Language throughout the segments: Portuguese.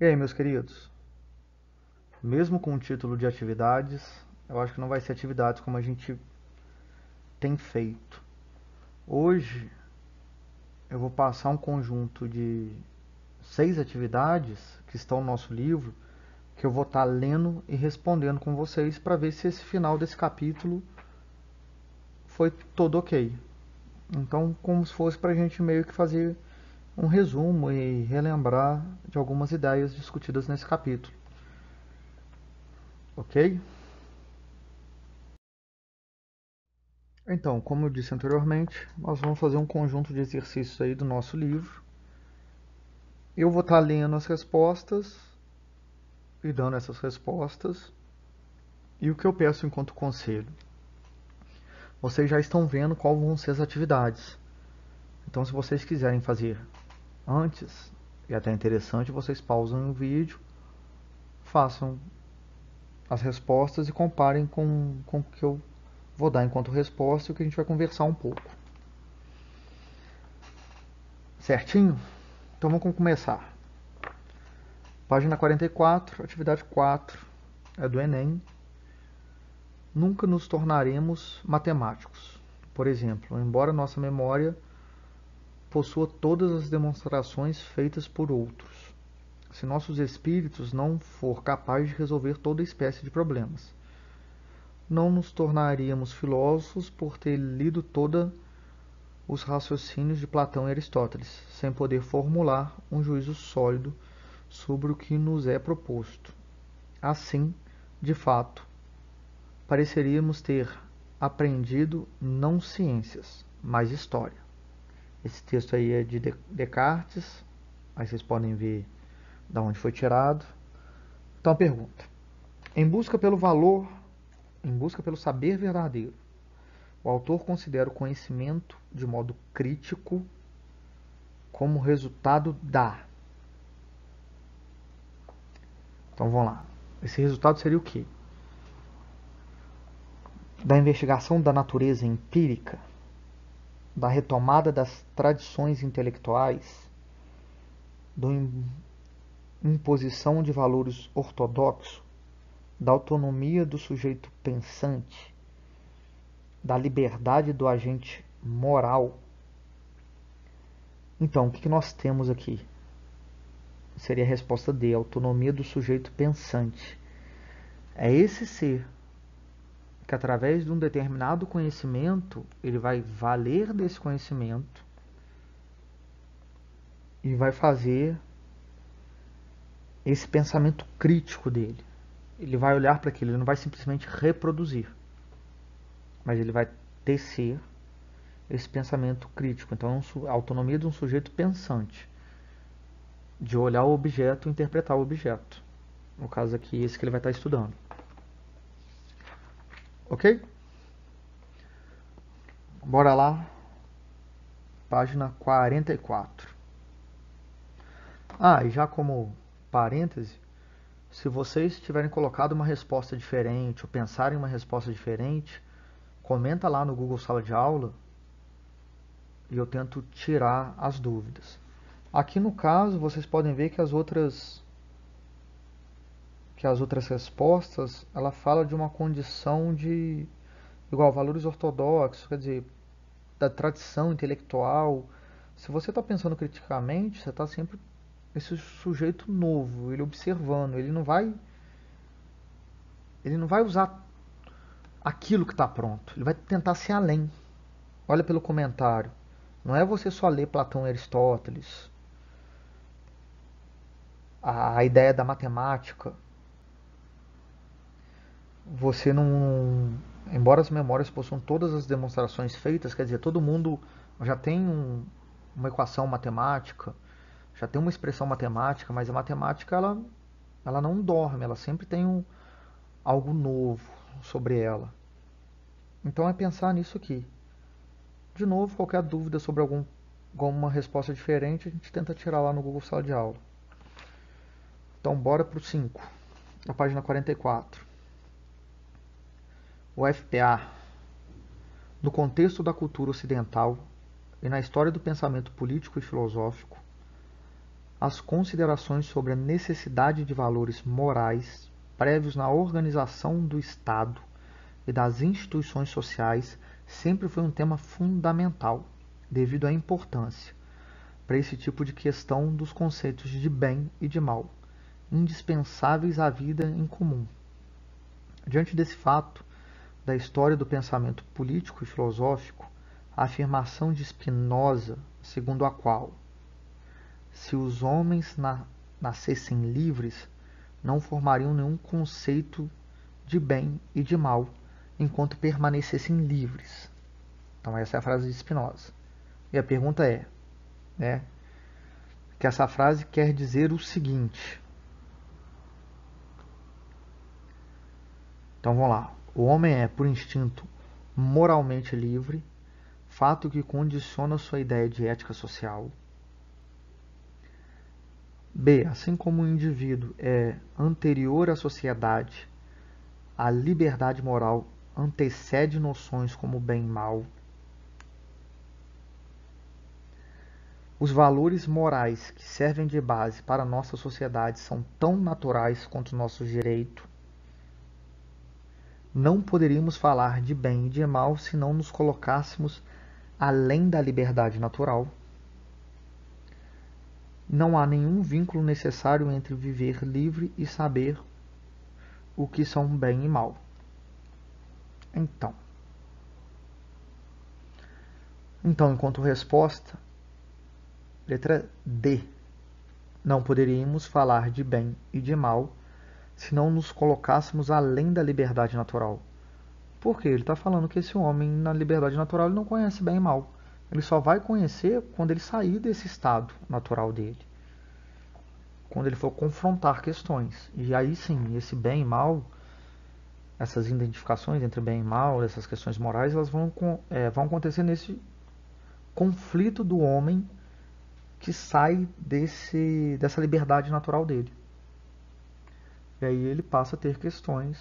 E aí, meus queridos? Mesmo com o título de atividades, eu acho que não vai ser atividades como a gente tem feito. Hoje eu vou passar um conjunto de 6 atividades que estão no nosso livro, que eu vou estar lendo e respondendo com vocês para ver se esse final desse capítulo foi todo ok. Então, como se fosse para a gente meio que fazer um resumo e relembrar de algumas ideias discutidas nesse capítulo. Ok? Então, como eu disse anteriormente, nós vamos fazer um conjunto de exercícios aí do nosso livro. Eu vou estar lendo as respostas e dando essas respostas. E o que eu peço enquanto conselho? Vocês já estão vendo qual vão ser as atividades. Então, se vocês quiserem fazer antes, e até interessante, vocês pausam o vídeo, façam as respostas e comparem com o que eu vou dar enquanto resposta e o que a gente vai conversar um pouco. Certinho? Então vamos começar. Página 44, atividade 4, é do Enem. Nunca nos tornaremos matemáticos. Por exemplo, embora nossa memória possua todas as demonstrações feitas por outros, se nossos espíritos não for capaz de resolver toda espécie de problemas. Não nos tornaríamos filósofos por ter lido todos os raciocínios de Platão e Aristóteles, sem poder formular um juízo sólido sobre o que nos é proposto. Assim, de fato, pareceríamos ter aprendido não ciências, mas história. Esse texto aí é de Descartes, aí vocês podem ver de onde foi tirado. Então, pergunta: em busca pelo valor, em busca pelo saber verdadeiro, o autor considera o conhecimento de modo crítico como resultado da. Então vamos lá. Esse resultado seria o quê? Da investigação da natureza empírica, da retomada das tradições intelectuais, da imposição de valores ortodoxos, da autonomia do sujeito pensante, da liberdade do agente moral. Então, o que nós temos aqui? Seria a resposta D, autonomia do sujeito pensante. É esse ser que, através de um determinado conhecimento, ele vai valer desse conhecimento e vai fazer esse pensamento crítico dele. Ele vai olhar para aquilo, ele não vai simplesmente reproduzir, mas ele vai tecer esse pensamento crítico. Então, a autonomia de um sujeito pensante, de olhar o objeto e interpretar o objeto. No caso aqui, esse que ele vai estar estudando. Ok? Bora lá. Página 44. E já como parêntese, se vocês tiverem colocado uma resposta diferente ou pensarem em uma resposta diferente, comenta lá no Google Sala de Aula e eu tento tirar as dúvidas. Aqui no caso, vocês podem ver que as outras respostas, ela fala de uma condição de igual valores ortodoxos, quer dizer, da tradição intelectual. Se você está pensando criticamente, você está sempre esse sujeito novo, ele observando, ele não vai usar aquilo que está pronto, ele vai tentar ser além. Olha pelo comentário. Não é você só ler Platão e Aristóteles. A ideia da matemática, você não. Embora as memórias possuam todas as demonstrações feitas, quer dizer, todo mundo já tem uma equação matemática, já tem uma expressão matemática, mas a matemática ela não dorme, ela sempre tem algo novo sobre ela. Então é pensar nisso aqui. De novo, qualquer dúvida sobre alguma resposta diferente, a gente tenta tirar lá no Google Sala de Aula. Então bora para o 5, na página 44. O FPA. No contexto da cultura ocidental e na história do pensamento político e filosófico, as considerações sobre a necessidade de valores morais prévios na organização do Estado e das instituições sociais sempre foi um tema fundamental, devido à importância, para esse tipo de questão, dos conceitos de bem e de mal, indispensáveis à vida em comum. Diante desse fato, da história do pensamento político e filosófico, a afirmação de Spinoza, segundo a qual, se os homens nascessem livres, não formariam nenhum conceito de bem e de mal, enquanto permanecessem livres. Então essa é a frase de Spinoza. E a pergunta é, que essa frase quer dizer o seguinte. Então vamos lá. O homem é, por instinto, moralmente livre, fato que condiciona sua ideia de ética social. B. Assim como o indivíduo é anterior à sociedade, a liberdade moral antecede noções como bem e mal. Os valores morais que servem de base para a nossa sociedade são tão naturais quanto o nosso direito. Não poderíamos falar de bem e de mal se não nos colocássemos além da liberdade natural. Não há nenhum vínculo necessário entre viver livre e saber o que são bem e mal. Então, enquanto resposta, letra D. Não poderíamos falar de bem e de mal se não nos colocássemos além da liberdade natural. Por quê? Ele está falando que esse homem, na liberdade natural, ele não conhece bem e mal. Ele só vai conhecer quando ele sair desse estado natural dele. Quando ele for confrontar questões. E aí sim, esse bem e mal, essas identificações entre bem e mal, essas questões morais, elas vão acontecer nesse conflito do homem que sai dessa liberdade natural dele. E aí ele passa a ter questões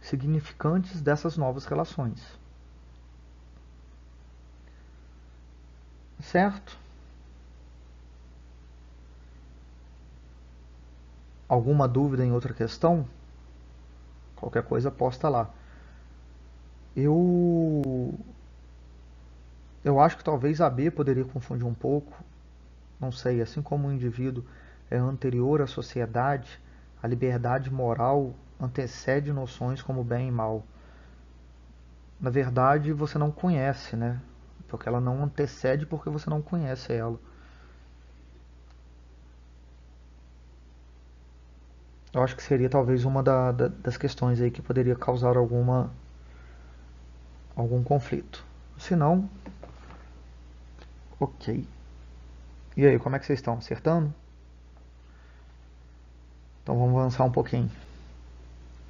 significantes dessas novas relações. Certo? Alguma dúvida em outra questão? Qualquer coisa posta lá. Eu acho que talvez a B poderia confundir um pouco. Não sei, assim como o indivíduo é anterior à sociedade, a liberdade moral antecede noções como bem e mal. Na verdade, você não conhece, né? Porque ela não antecede porque você não conhece ela. Eu acho que seria talvez uma das questões aí que poderia causar algum conflito. Se não, ok. E aí, como é que vocês estão? Acertando? Então vamos avançar um pouquinho.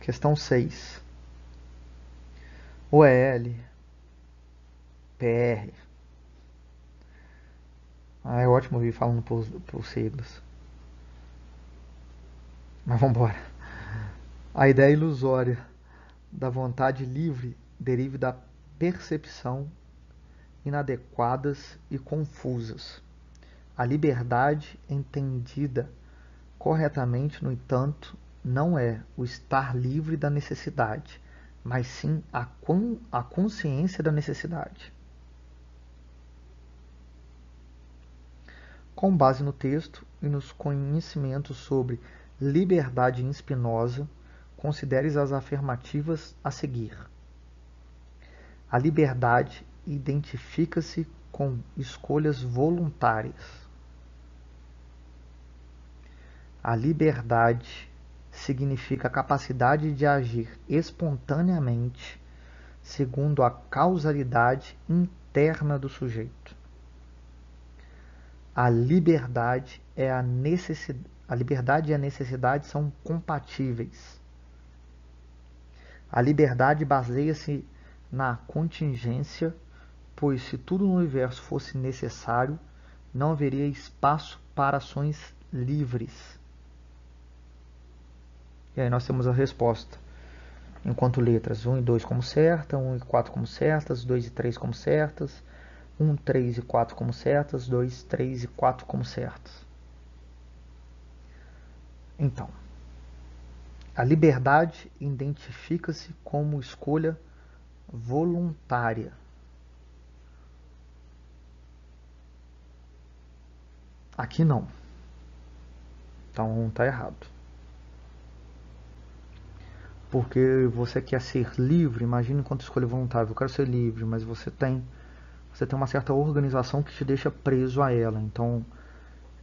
Questão 6. OEL, PR. É ótimo ouvir falando por siglas. Mas vamos embora. A ideia ilusória da vontade livre deriva da percepção inadequadas e confusas. A liberdade entendida corretamente, no entanto, não é o estar livre da necessidade, mas sim a consciência da necessidade. Com base no texto e nos conhecimentos sobre liberdade em Spinoza, considere as afirmativas a seguir. A liberdade identifica-se com escolhas voluntárias. A liberdade significa a capacidade de agir espontaneamente segundo a causalidade interna do sujeito. A liberdade e a necessidade são compatíveis. A liberdade baseia-se na contingência, pois se tudo no universo fosse necessário, não haveria espaço para ações livres. E aí nós temos a resposta. Enquanto letras 1 e 2 como certas, 1 e 4 como certas, 2 e 3 como certas, 1, 3 e 4 como certas, 2, 3 e 4 como certas. Então, a liberdade identifica-se como escolha voluntária. Aqui não. Então tá errado. Porque você quer ser livre, imagina enquanto escolha voluntária, eu quero ser livre, mas você tem uma certa organização que te deixa preso a ela. Então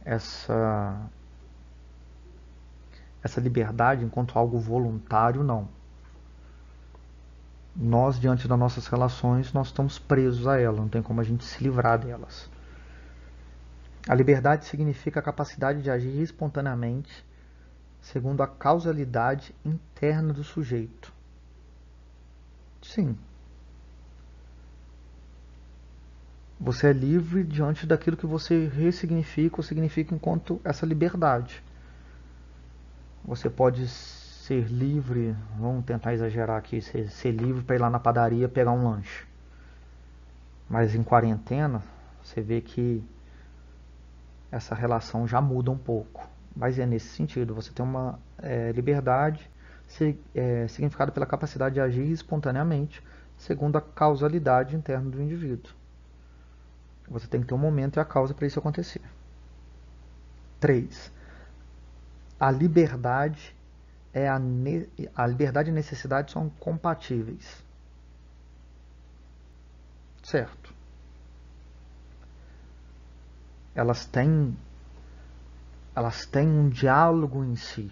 essa liberdade enquanto algo voluntário, não. Nós, diante das nossas relações, nós estamos presos a ela, não tem como a gente se livrar delas. A liberdade significa a capacidade de agir espontaneamente segundo a causalidade interna do sujeito. Sim. Você é livre diante daquilo que você ressignifica ou significa enquanto essa liberdade. Você pode ser livre, vamos tentar exagerar aqui, ser livre para ir lá na padaria pegar um lanche. Mas em quarentena, você vê que essa relação já muda um pouco. Mas é nesse sentido, você tem uma liberdade significada pela capacidade de agir espontaneamente, segundo a causalidade interna do indivíduo. Você tem que ter um momento e a causa para isso acontecer. 3. A liberdade a liberdade e a necessidade são compatíveis. Certo. Elas têm um diálogo em si.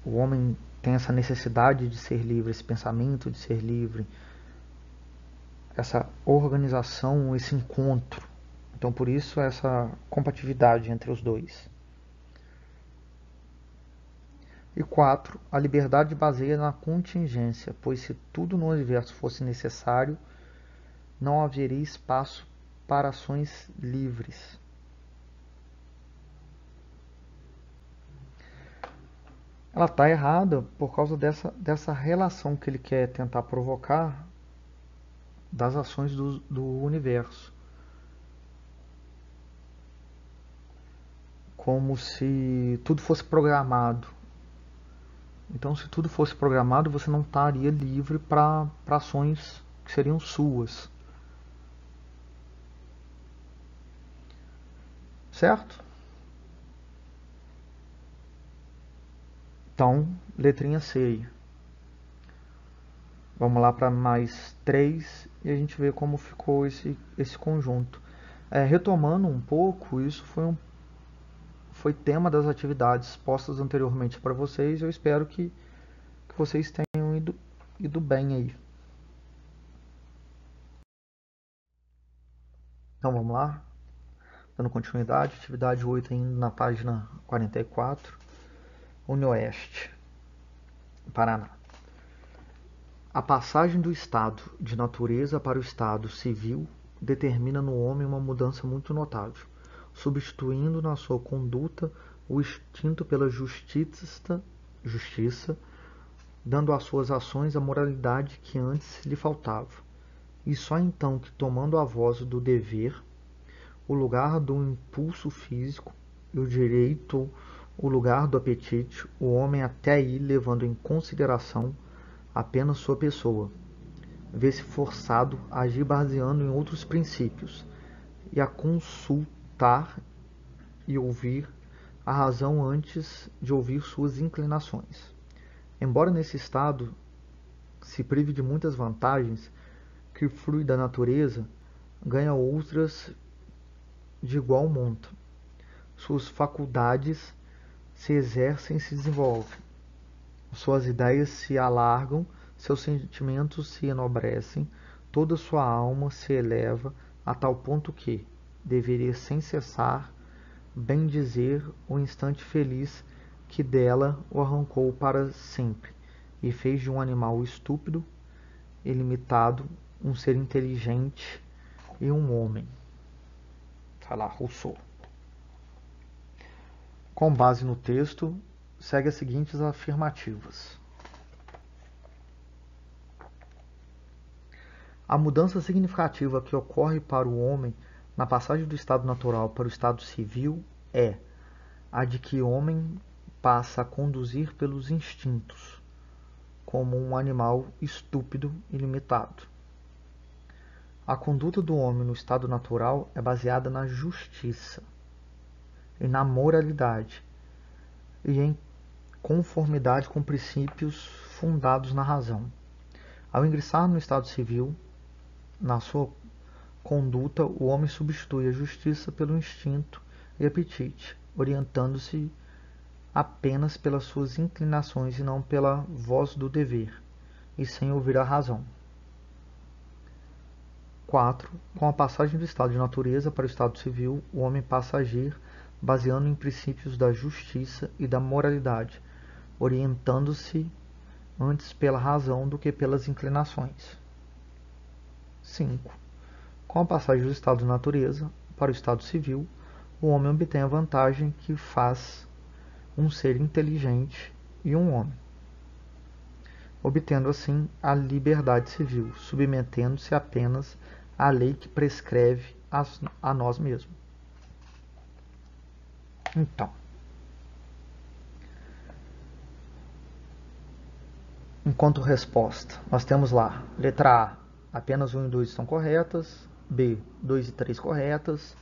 O homem tem essa necessidade de ser livre, esse pensamento de ser livre, essa organização, esse encontro. Então, por isso, essa compatibilidade entre os dois. E 4. A liberdade baseia na contingência, pois se tudo no universo fosse necessário, não haveria espaço para ações livres. Ela está errada por causa dessa relação que ele quer tentar provocar das ações do universo. Como se tudo fosse programado. Então, se tudo fosse programado, você não estaria livre para ações que seriam suas. Certo? Então, letrinha C. Vamos lá para mais 3 e a gente vê como ficou esse conjunto. Retomando um pouco, isso foi tema das atividades postas anteriormente para vocês. Eu espero que vocês tenham ido bem aí. Então vamos lá, dando continuidade, atividade 8 ainda na página 44, Unioeste, Paraná. A passagem do estado de natureza para o estado civil determina no homem uma mudança muito notável, substituindo na sua conduta o instinto pela justiça, dando às suas ações a moralidade que antes lhe faltava. E só então que, tomando a voz do dever, o lugar do impulso físico e o direito, o lugar do apetite, o homem até aí levando em consideração apenas sua pessoa, vê-se forçado a agir baseando em outros princípios e a consultar e ouvir a razão antes de ouvir suas inclinações. Embora nesse estado se prive de muitas vantagens que flui da natureza, ganha outras de igual monta. Suas faculdades se exercem e se desenvolvem. Suas ideias se alargam, seus sentimentos se enobrecem, toda sua alma se eleva a tal ponto que deveria sem cessar bendizer o instante feliz que dela o arrancou para sempre e fez de um animal estúpido e limitado um ser inteligente e um homem. Fala Rousseau. Com base no texto, segue as seguintes afirmativas. A mudança significativa que ocorre para o homem na passagem do estado natural para o estado civil é a de que o homem passa a conduzir pelos instintos, como um animal estúpido e limitado. A conduta do homem no estado natural é baseada na justiça e na moralidade e em conformidade com princípios fundados na razão. Ao ingressar no estado civil, na sua conduta, o homem substitui a justiça pelo instinto e apetite, orientando-se apenas pelas suas inclinações e não pela voz do dever, e sem ouvir a razão. 4. Com a passagem do estado de natureza para o estado civil, o homem passa a agir baseando em princípios da justiça e da moralidade, orientando-se antes pela razão do que pelas inclinações. 5. Com a passagem do estado de natureza para o estado civil, o homem obtém a vantagem que faz um ser inteligente e um homem, obtendo assim a liberdade civil, submetendo-se apenas à lei que prescreve a nós mesmos. Então, enquanto resposta, nós temos lá, letra A, apenas 1 e 2 estão corretas, B, 2 e 3 corretas,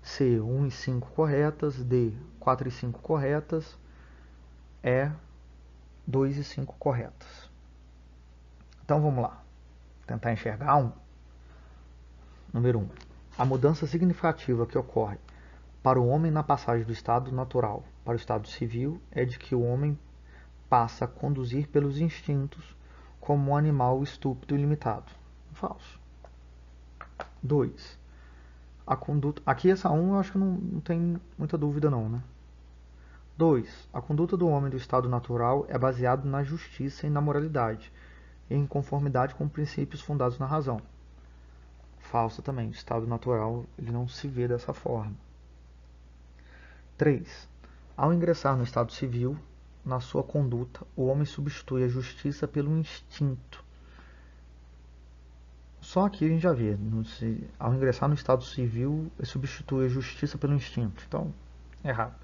C, 1 e 5 corretas, D, 4 e 5 corretas, E, 2 e 5 corretas. Então vamos lá, tentar enxergar um. Número 1. A mudança significativa que ocorre para o homem na passagem do estado natural para o estado civil é de que o homem passa a conduzir pelos instintos como um animal estúpido e limitado. Falso. 2. A conduta... Aqui essa 1 eu acho que não tem muita dúvida não, né? 2. A conduta do homem do estado natural é baseada na justiça e na moralidade, em conformidade com princípios fundados na razão. Falsa também. O estado natural ele não se vê dessa forma. 3. Ao ingressar no estado civil, na sua conduta, o homem substitui a justiça pelo instinto. Só aqui a gente já vê, ao ingressar no estado civil, ele substitui a justiça pelo instinto. Então, errado.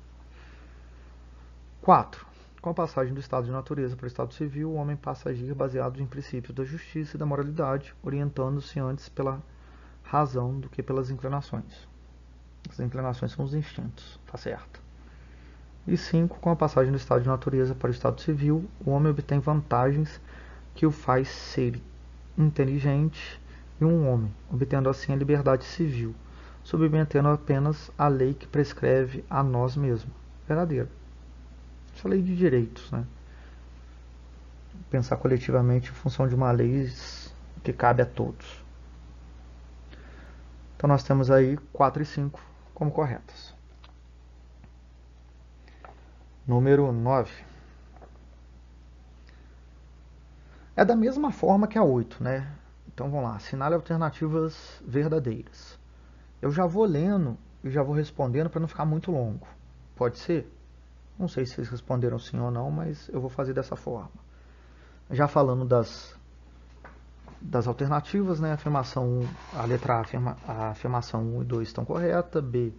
4. Com a passagem do estado de natureza para o estado civil, o homem passa a agir baseado em princípios da justiça e da moralidade, orientando-se antes pela razão do que pelas inclinações. As inclinações são os instintos, tá certo. E 5. Com a passagem do estado de natureza para o estado civil, o homem obtém vantagens que o faz ser inteligente e um homem, obtendo assim a liberdade civil, submetendo apenas à lei que prescreve a nós mesmos. Verdadeiro. Essa lei de direitos, né? Pensar coletivamente em função de uma lei que cabe a todos. Então nós temos aí 4 e 5 como corretas. Número 9. É da mesma forma que a 8, né? Então vamos lá, assinale alternativas verdadeiras. Eu já vou lendo e já vou respondendo para não ficar muito longo. Pode ser? Não sei se vocês responderam sim ou não, mas eu vou fazer dessa forma. Já falando das alternativas, né? Afirmação 1, a letra A, a afirmação 1 e 2 estão corretas. B,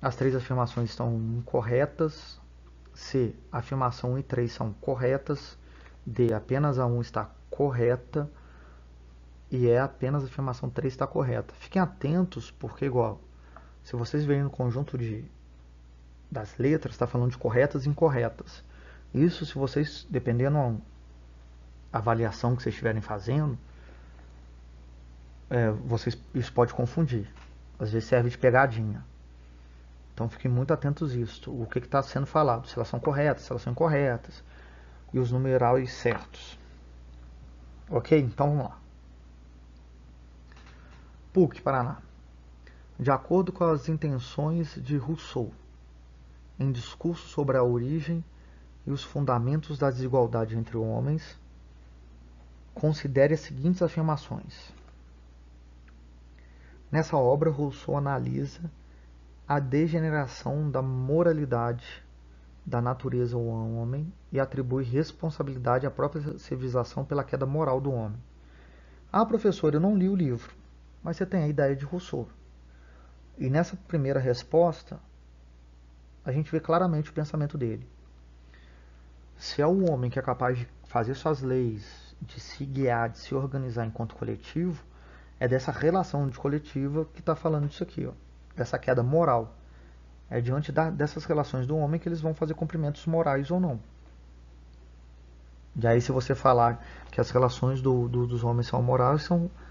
as 3 afirmações estão incorretas. C, a afirmação 1 e 3 são corretas. D, apenas a 1 está correta. E apenas a afirmação 3 está correta. Fiquem atentos, porque igual, se vocês verem no conjunto das letras, está falando de corretas e incorretas. Isso se vocês, dependendo da avaliação que vocês estiverem fazendo, isso pode confundir. Às vezes serve de pegadinha. Então fiquem muito atentos a isso. O que está sendo falado, se elas são corretas, se elas são incorretas. E os numerais certos. Ok? Então vamos lá. PUC, Paraná. De acordo com as intenções de Rousseau, em discurso sobre a origem e os fundamentos da desigualdade entre homens, considere as seguintes afirmações. Nessa obra, Rousseau analisa a degeneração da moralidade da natureza ao homem e atribui responsabilidade à própria civilização pela queda moral do homem. Ah, professor, eu não li o livro, mas você tem a ideia de Rousseau. E nessa primeira resposta, a gente vê claramente o pensamento dele. Se é o homem que é capaz de fazer suas leis, de se guiar, de se organizar enquanto coletivo, é dessa relação de coletiva que está falando disso aqui, ó, dessa queda moral. É diante dessas relações do homem que eles vão fazer cumprimentos morais ou não. E aí, se você falar que as relações dos homens são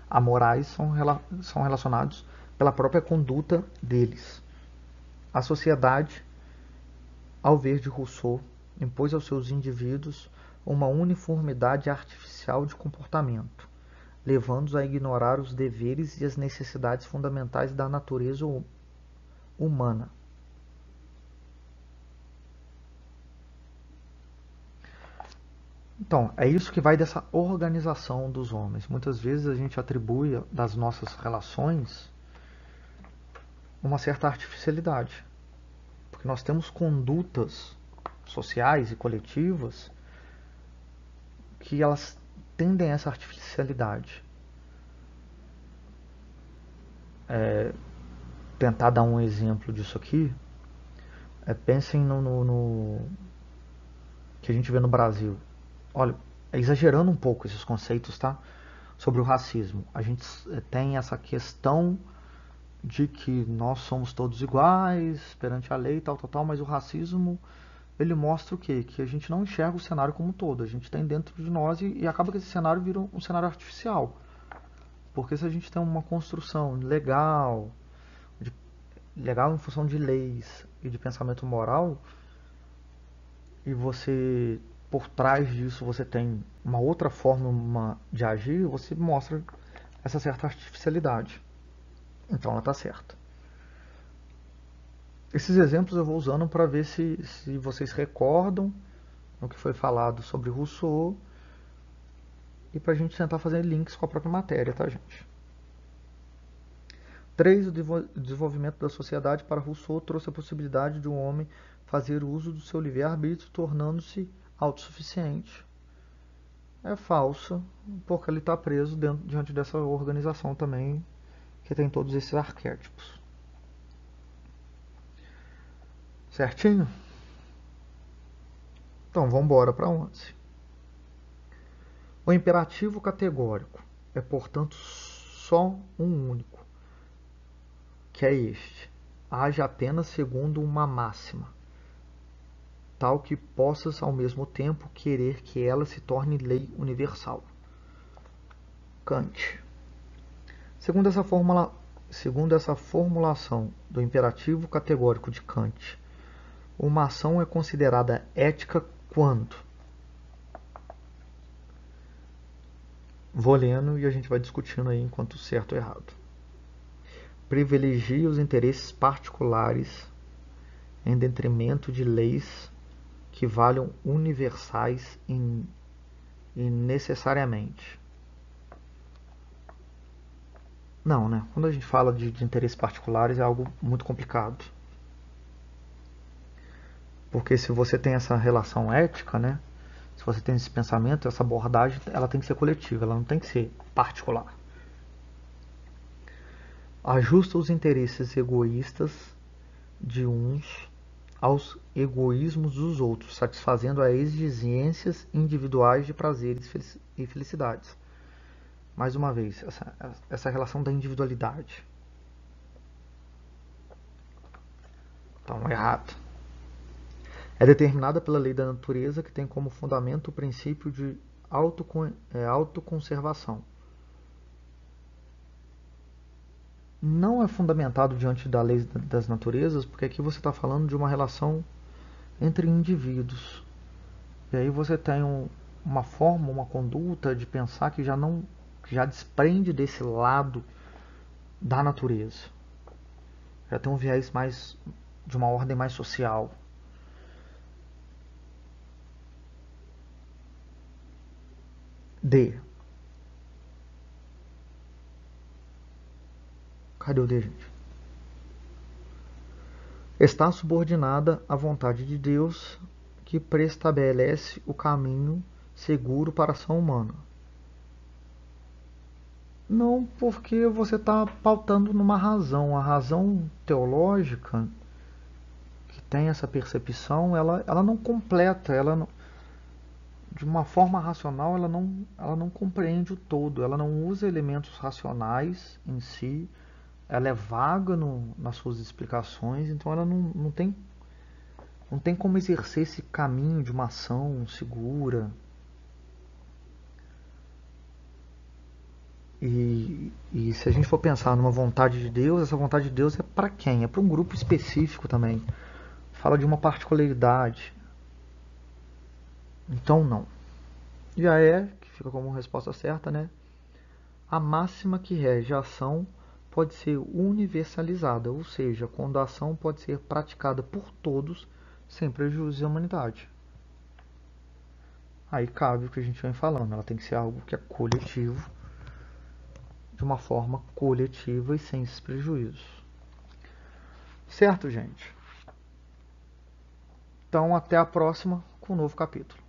amorais são relacionados pela própria conduta deles. A sociedade, ao ver de Rousseau, impôs aos seus indivíduos uma uniformidade artificial de comportamento, levando-os a ignorar os deveres e as necessidades fundamentais da natureza humana. Então, é isso que vai dessa organização dos homens. Muitas vezes a gente atribui das nossas relações uma certa artificialidade, porque nós temos condutas sociais e coletivas que elas tendem a essa artificialidade. Tentar dar um exemplo disso aqui, pensem no que a gente vê no Brasil. Olha, exagerando um pouco esses conceitos, tá? Sobre o racismo. A gente tem essa questão de que nós somos todos iguais perante a lei, tal, mas o racismo, ele mostra o quê? Que a gente não enxerga o cenário como um todo. A gente tem dentro de nós e acaba que esse cenário vira um cenário artificial. Porque se a gente tem uma construção legal em função de leis e de pensamento moral, e você, por trás disso, você tem uma outra forma de agir, você mostra essa certa artificialidade. Então ela está certa. Esses exemplos eu vou usando para ver se vocês recordam o que foi falado sobre Rousseau e para a gente tentar fazer links com a própria matéria, tá, gente? 3. O desenvolvimento da sociedade para Rousseau trouxe a possibilidade de um homem fazer uso do seu livre-arbítrio, tornando-se autossuficiente. É falso, porque ele está preso diante dessa organização também, que tem todos esses arquétipos. Certinho? Então, vamos embora para 11. O imperativo categórico é, portanto, só um único, que é este: age apenas segundo uma máxima, tal que possas ao mesmo tempo querer que ela se torne lei universal. Kant. Segundo essa formulação do imperativo categórico de Kant, uma ação é considerada ética quando? Vou lendo e a gente vai discutindo aí enquanto certo ou errado. Privilegia os interesses particulares em detrimento de leis que valham universais e necessariamente. Não, né? Quando a gente fala de interesses particulares é algo muito complicado. Porque se você tem essa relação ética, né? Se você tem esse pensamento, essa abordagem, ela tem que ser coletiva, ela não tem que ser particular. Ajusta os interesses egoístas de uns aos egoísmos dos outros, satisfazendo as exigências individuais de prazeres e felicidades. Mais uma vez, essa relação da individualidade. Então, errado. É determinada pela lei da natureza, que tem como fundamento o princípio de autoconservação. Não é fundamentado diante da lei das naturezas, porque aqui você está falando de uma relação entre indivíduos. E aí você tem uma forma, uma conduta de pensar que já desprende desse lado da natureza. Já tem um viés mais de uma ordem mais social. D. Cadê o D, gente? Está subordinada à vontade de Deus, que preestabelece o caminho seguro para a ação humana. Não, porque você está pautando numa razão. A razão teológica, tem essa percepção, ela não completa, de uma forma racional, ela não compreende o todo, ela não usa elementos racionais em si, ela é vaga nas suas explicações, então ela não tem como exercer esse caminho de uma ação segura. E se a gente for pensar numa vontade de Deus, essa vontade de Deus é para quem? É para um grupo específico também. Fala de uma particularidade. Então não. Já que fica como resposta certa, né? A máxima que rege a ação pode ser universalizada, ou seja, quando a ação pode ser praticada por todos sem prejuízo da humanidade. Aí cabe o que a gente vem falando, ela tem que ser algo que é coletivo, de uma forma coletiva e sem esses prejuízos. Certo, gente? Então, até a próxima com um novo capítulo.